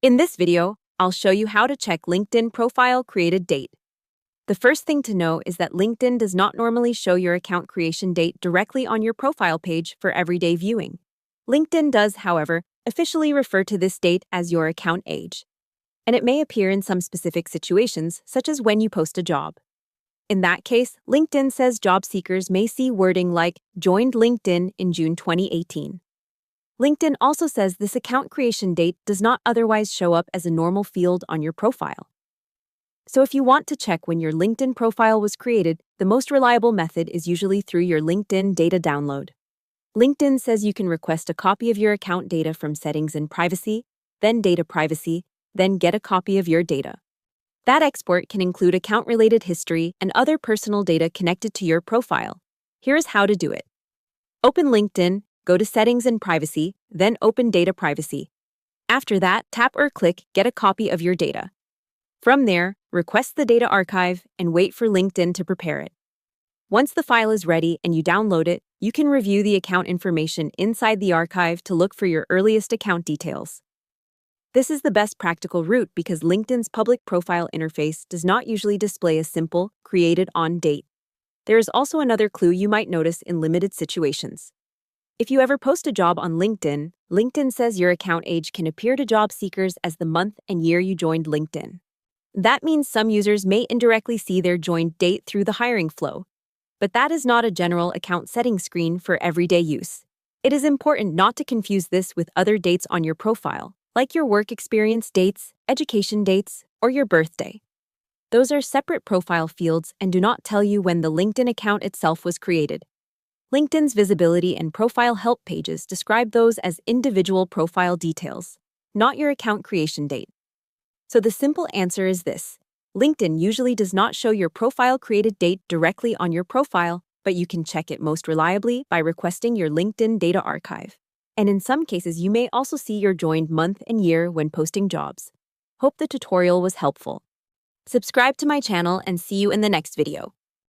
In this video, I'll show you how to check LinkedIn profile created date. The first thing to know is that LinkedIn does not normally show your account creation date directly on your profile page for everyday viewing. LinkedIn does, however, officially refer to this date as your account age, and it may appear in some specific situations, such as when you post a job. In that case, LinkedIn says job seekers may see wording like joined LinkedIn in June 2018. LinkedIn also says this account creation date does not otherwise show up as a normal field on your profile. So if you want to check when your LinkedIn profile was created, the most reliable method is usually through your LinkedIn data download. LinkedIn says you can request a copy of your account data from Settings and Privacy, then Data Privacy, then get a copy of your data. That export can include account-related history and other personal data connected to your profile. Here is how to do it. Open LinkedIn, go to Settings and Privacy, then open Data Privacy. After that, tap or click Get a copy of your data. From there, request the data archive and wait for LinkedIn to prepare it. Once the file is ready and you download it, you can review the account information inside the archive to look for your earliest account details. This is the best practical route because LinkedIn's public profile interface does not usually display a simple, created on date. There is also another clue you might notice in limited situations. If you ever post a job on LinkedIn, LinkedIn says your account age can appear to job seekers as the month and year you joined LinkedIn. That means some users may indirectly see their joined date through the hiring flow. But that is not a general account settings screen for everyday use. It is important not to confuse this with other dates on your profile, like your work experience dates, education dates, or your birthday. Those are separate profile fields and do not tell you when the LinkedIn account itself was created. LinkedIn's visibility and profile help pages describe those as individual profile details, not your account creation date. So the simple answer is this. LinkedIn usually does not show your profile created date directly on your profile, but you can check it most reliably by requesting your LinkedIn data archive. And in some cases, you may also see your joined month and year when posting jobs. Hope the tutorial was helpful. Subscribe to my channel and see you in the next video.